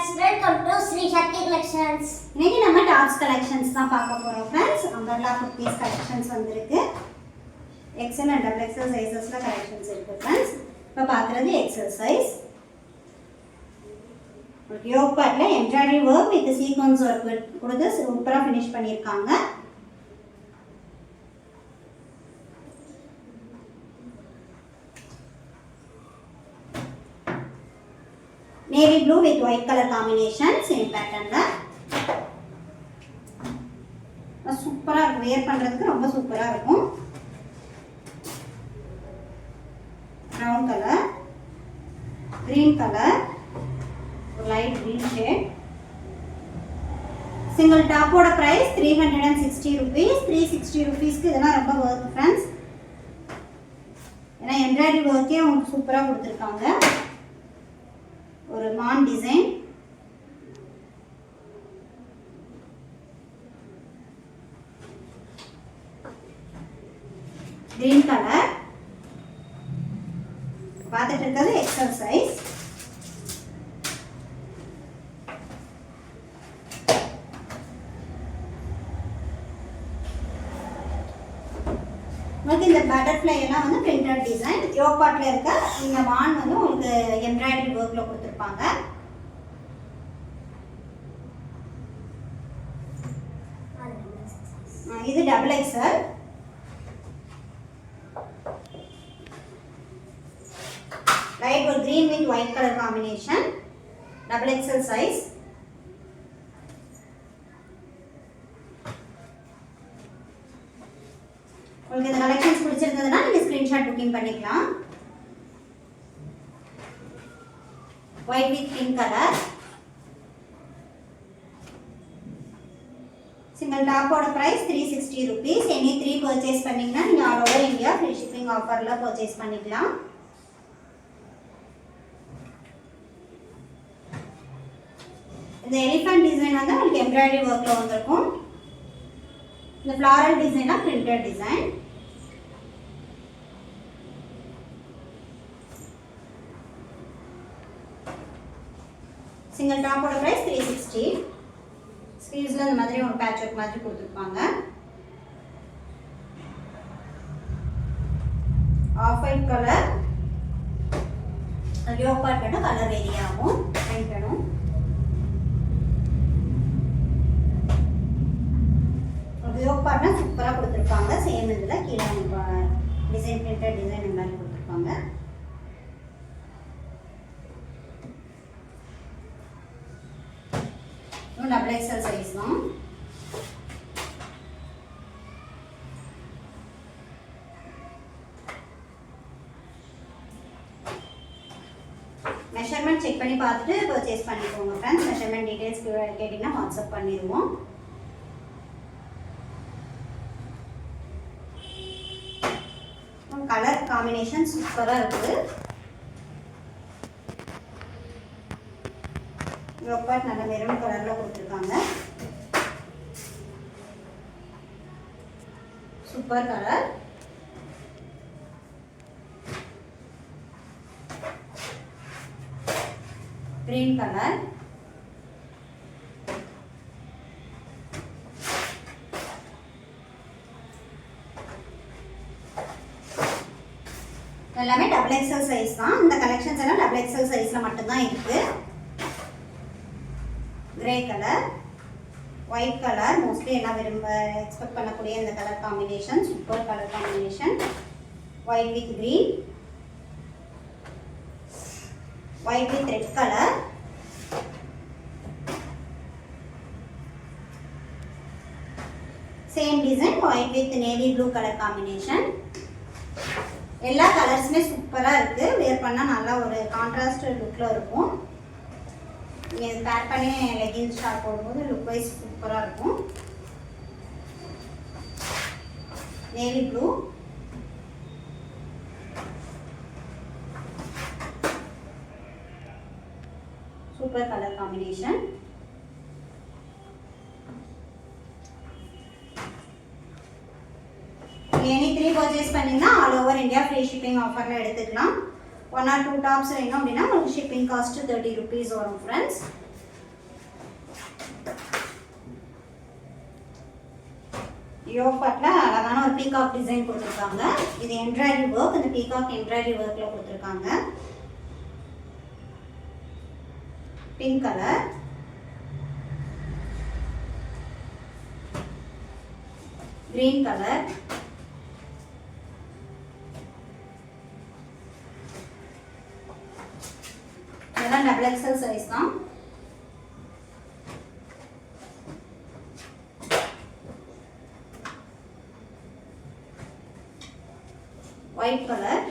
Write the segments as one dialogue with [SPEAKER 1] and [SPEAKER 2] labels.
[SPEAKER 1] friends, welcome to Sri Shakti Collections.
[SPEAKER 2] இன்னைக்கு நம்ம tops collections தான் பார்க்க போறோம் फ्रेंड्स. அம்பர்லா குர்தீஸ் கலெக்ஷன்ஸ் வந்திருக்கு. XL and XXL சைஸஸ்ல கலெக்ஷன்ஸ் இருக்கு फ्रेंड्स. இப்ப பாக்குறது XL சைஸ். ஒரு யோக் பார்ட்ல embroidery work with sequins work கொடுத்து சூப்பரா ஃபினிஷ் பண்ணிருக்காங்க. Navy blue with white color combination, same pattern la. சூப்பரா இருக்கும், wear பண்றதுக்கு ரொம்ப சூப்பரா இருக்கும். brown color, green color, light green shade. Single top oda price 360 rupees. 360 rupees க்கு இதெல்லாம் ரொம்ப worth friends. ஏன்னா embroidery work ஏ உங்களுக்கு சூப்பரா கொடுத்திருக்காங்க. ஒரு மான் டிசைன், கிரீன் கலர், பார்த்துட்டு இருக்கிறது எக்ஸல் சைஸ். உங்களுக்கு இந்த பட்டர்ஃப்ளை எல்லாம் வந்து பிரிண்டட் டிசைன். யோக் பார்ட்ல இருக்க இந்த மான் வந்து உங்களுக்கு எம்ப்ராய்டரி வர்க்ல கொடுத்திருப்பாங்க. இது டபுள் எக்ஸ்எல். லைட் ஒரு green with white color combination, double XL size. உங்களுக்கு இந்த கலெக்ஷன்ஸ் பிடிச்சிருந்ததுன்னா நீங்க ஸ்கிரீன்ஷாட் புக்கிங் பண்ணிக்கலாம். white with pink color, single top oda price 360 rupees. any 3 purchase பண்ணீங்கன்னா நீங்க all over India free shipping offerல purchase பண்ணிக்கலாம். இந்த எலிஃபண்ட் டிசைன் வந்து உங்களுக்கு எம்ப்ராய்டரி வர்க்ல வந்திருக்கும். இந்த floral டிசைனா printed டிசைன். சிங்கிள் டாப்போட பிரைஸ் 360. ஸ்லீவ்ஸ்ல இந்த மாதிரி ஒரு பேட்ச் ஒர்க் மாதிரி கொடுத்திருப்பாங்க. Off white colour, yoke part மட்டும் கலர் வேரி ஆகும். பண்ணிக்கணும். யோக் பார்ட்னா சூப்பரா கொடுத்திருப்பாங்க. சேம் இதுல கீழே டிசைன் பிரிண்டட் டிசைன் இந்த மாதிரி கொடுத்திருப்பாங்க. டபுள் எக்ஸ்எல் சைஸ் தான். மெஷர்மெண்ட் செக் பண்ணி பார்த்துட்டு பர்ச்சேஸ் பண்ணிக்கோங்க ஃப்ரெண்ட்ஸ். மெஷர்மெண்ட் டீடைல்ஸ் கேட்டிங்கன்னா வாட்ஸ்அப் பண்ணிடுவோம். கலர் காம்பினேஷன் சூப்பரா இருக்குது. யோக் பார்ட் நல்ல மெரூன் கலர்ல கொடுத்திருக்காங்க. Super colour. கிரீன் கலர், எல்லாமே டபுள் எக்ஸ்எல் சைஸ் தான். இந்த கலெக்ஷன்ஸ் எல்லாம் டபுள் எக்ஸ்எல் சைஸ்ல மட்டும் தான் இருக்கு. Grey colour, white colour, mostly எல்லாம் விரும்ப எக்ஸ்பெக்ட் பண்ணக்கூடிய இந்த colour combination. Super colour combination. White with green, white with red colour, same design white with navy blue colour combination. எல்லா கலர்ஸுமே சூப்பராக இருக்குது. வேர் பண்ணால் நல்லா ஒரு கான்ட்ராஸ்ட் லுக்கில் இருக்கும். நீங்கள் பேர் பண்ணி லெகின்ஸ் ஷார்ட் போடும்போது லுக் வைஸ் சூப்பராக இருக்கும். Navy blue, super colour combination. Any 3 purchase பண்ணீங்கன்னா all over India free shipping ஆஃபரில் எடுத்துக்கலாம். 1 or 2 டாப்ஸ் வேணும் அப்படின்னா உங்களுக்கு ஷிப்பிங் காஸ்ட் 30 rupees வரும் ஃப்ரெண்ட்ஸ். யோக் பார்ட்டில் அழகான ஒரு பீகாக் டிசைன் கொடுத்துருக்காங்க. இது எம்ப்ராய்டரி ஒர்க், இந்த பீகாக் எம்ப்ராய்டரி ஒர்க்கில் கொடுத்துருக்காங்க. பிங்க் கலர், கிரீன் கலர், இதெல்லாம் டபுள் எக்ஸல் சைஸ் தான். ஒயிட் கலர்,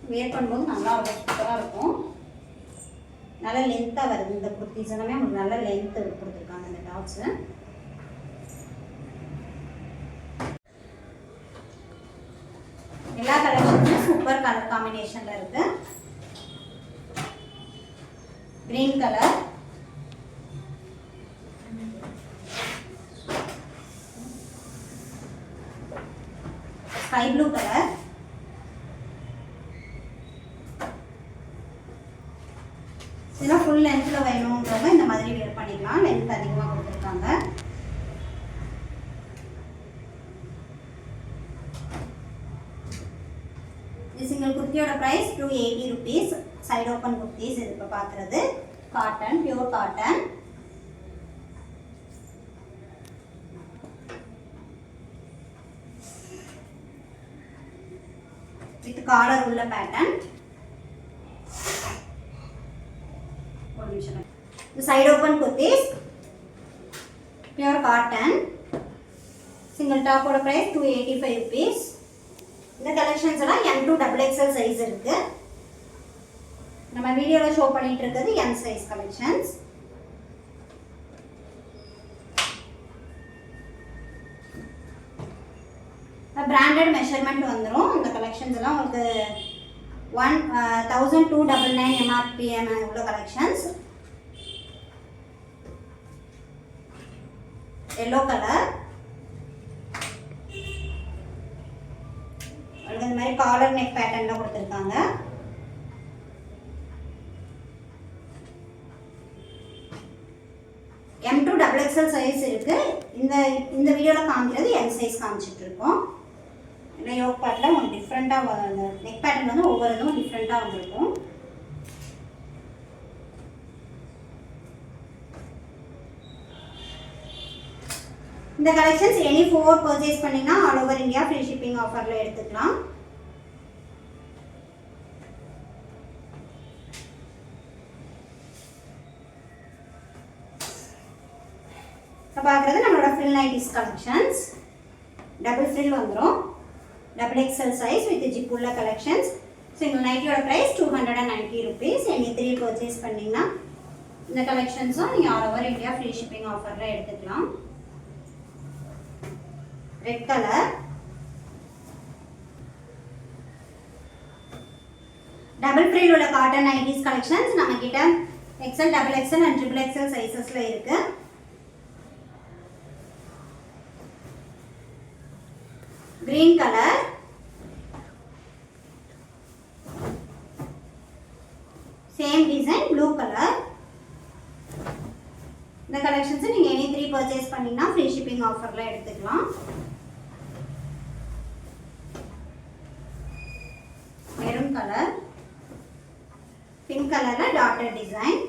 [SPEAKER 2] வேர் பண்ணும்போது நல்லா சூப்பராக இருக்கும். நல்ல லென்த்தாக வருது. இந்த குர்த்திஸ் எல்லாமே உங்களுக்கு நல்ல லென்த் கொடுத்துருக்காங்க இந்த டாப்ஸு. எல்லா கலெக்ஷனுமே சூப்பர் கலர் காம்பினேஷனில் இருக்கு. Green colour, sky blue colour, இதெல்லாம் ஃபுல் லென்த்தில் வேணுன்றவங்க இந்த மாதிரி வேர் பண்ணிக்கலாம். லென்த் அதிகமாக கொடுத்துருக்காங்க. இந்த சிங்கிள் குர்த்தியோட price 280 rupees. Side open kurtis இது இப்போ பார்க்குறது cotton, pure cotton. With collar உள்ள பேட்டர்ன். ஒரு நிமிஷம். இது side open kurtis, pure cotton. Single டாப்போட ப்ரைஸ் 285 rupees. இந்த கலெக்ஷன்ஸ் எல்லாம் M2 XXL சைஸ் இருக்கு. நம்ம வீடியோவில் ஷோ பண்ணிட்டு இருக்கிறது M size collections. Branded measurement வந்துடும். இந்த கலெக்ஷன்ஸ் எல்லாம் உங்களுக்கு 1299 MRPM உள்ள கலெக்ஷன்ஸ். எல்லோ கலர், இந்த மாதிரி காலர் நெக் பேட்டர்ன்ல கொடுத்துருக்காங்க. M2 XXL சைஸ் இருக்கு. இந்த வீடியோவில் காமிக்கிறது M சைஸ் காமிச்சிட்டு இருக்கோம். ஏன்னா யோக் பார்ட்டில் உங்களுக்கு டிஃப்ரெண்ட்டாக நெக் பேட்டர்ன் வந்து ஒவ்வொரு இதுவும் டிஃப்ரெண்ட்டாக வந்துருக்கும். இந்த கலெக்ஷன்ஸ் எனி 4 பர்ச்சேஸ் பண்ணிங்கன்னா all over India free shipping ஆஃபரில் எடுத்துக்கலாம். பார்க்குறது நம்மளோட frill nighties collections. Double frill வந்துடும். Double XL size with zip உள்ள கலெக்ஷன்ஸ். சிங்கிள் நைட்டியோட ப்ரைஸ் 290 rupees. எனி 3 பர்ச்சேஸ் பண்ணிங்கன்னா இந்த கலெக்ஷன்ஸும் நீங்கள் all over India free shipping ஆஃபரில் எடுத்துக்கலாம். ரெட் கலர், டபுள் ஃப்ரில் உள்ள காட்டன் நைட்டிஸ் கலெக்ஷன்ஸ் நம்ம கிட்ட XL, XXL அண்ட் XXL சைஸஸ்ல இருக்கு. Green colour, same design blue colour. இந்த கலெக்ஷன்ஸ் நீங்க எனி 3 பர்ச்சேஸ் பண்ணீங்கன்னா ஃப்ரீ ஷிப்பிங் ஆஃபர்ல எடுத்துக்கலாம். மெரூன் கலர், பிங்க் கலர்ல டாட்டட் டிசைன்.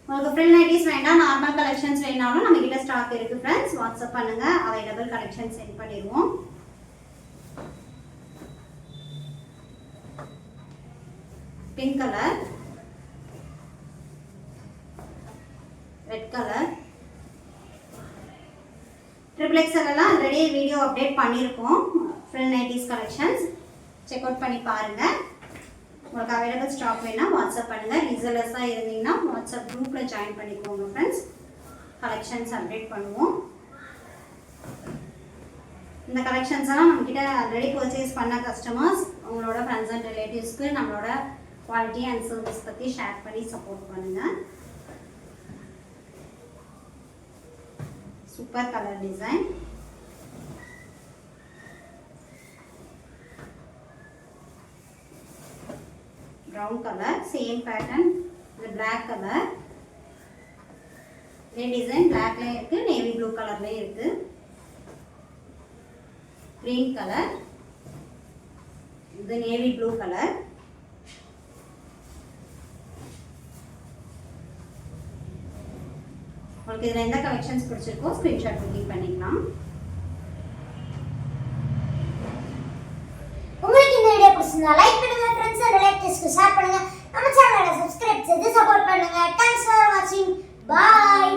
[SPEAKER 2] உங்களுக்கு ஃப்ரில் நைட்டிஸ் வேண்டாம், நார்மல் கலெக்ஷன்ஸ் வேணாலும் நம்ம கிட்ட ஸ்டாக் இருக்கு ஃப்ரெண்ட்ஸ். வாட்ஸ்அப் பண்ணுங்க, அவைலபிள் கலெக்ஷன் சென்ட் பண்ணிடுவோம். Pink colour, red colour, XXL எல்லாம் ஆல்ரெடி வீடியோ அப்டேட் பண்ணியிருக்கோம். Frill nighties collections check out பண்ணி பாருங்க. உங்களுக்கு அவைலபிள் ஸ்டாக் வேணா வாட்ஸ்அப் பண்ணுங்க. ரீசெல்லர்ஸாக இருந்தீங்கன்னா வாட்ஸ்அப் குரூப்பில் ஜாயின் பண்ணிக்கோங்க ஃப்ரெண்ட்ஸ். கலெக்ஷன்ஸ் அப்டேட் பண்ணுவோம். இந்த கலெக்ஷன்ஸ் எல்லாம் நம்மக்கிட்ட ஆல்ரெடி பர்ச்சேஸ் பண்ண கஸ்டமர்ஸ் உங்களோட ஃப்ரெண்ட்ஸ் அண்ட் ரிலேட்டிவ்ஸ்க்கு நம்மளோட குவாலிட்டி அண்ட் சர்வீஸ் பற்றி ஷேர் பண்ணி சப்போர்ட் பண்ணுங்கள். Super colour design. Brown colour same pattern. இது பிளாக் கலர். இதே டிசைன் பிளாக்லேயும் இருக்குது, நேவி ப்ளூ கலர்லேயும் இருக்குது. Green colour. இது நேவி ப்ளூ கலர். உங்களுக்கு இதில் எந்த கலெக்ஷன்ஸ் பிடிச்சிருக்கோ ஸ்க்ரீன்ஷாட் புக்கிங் பண்ணிக்கலாம்.
[SPEAKER 1] உங்களுக்கு இந்த வீடியோ பிடிச்சிருந்தா லைக் பண்ணுங்க, ஃப்ரெண்ட்ஸ் அண்ட் ரிலேட்டிவ்ஸ்க்கு ஷேர் பண்ணுங்க, நம்ம சேனலை சப்ஸ்கிரைப் செய்து சப்போர்ட் பண்ணுங்க. தேங்க்ஸ் ஃபார் வாட்சிங். பாய்.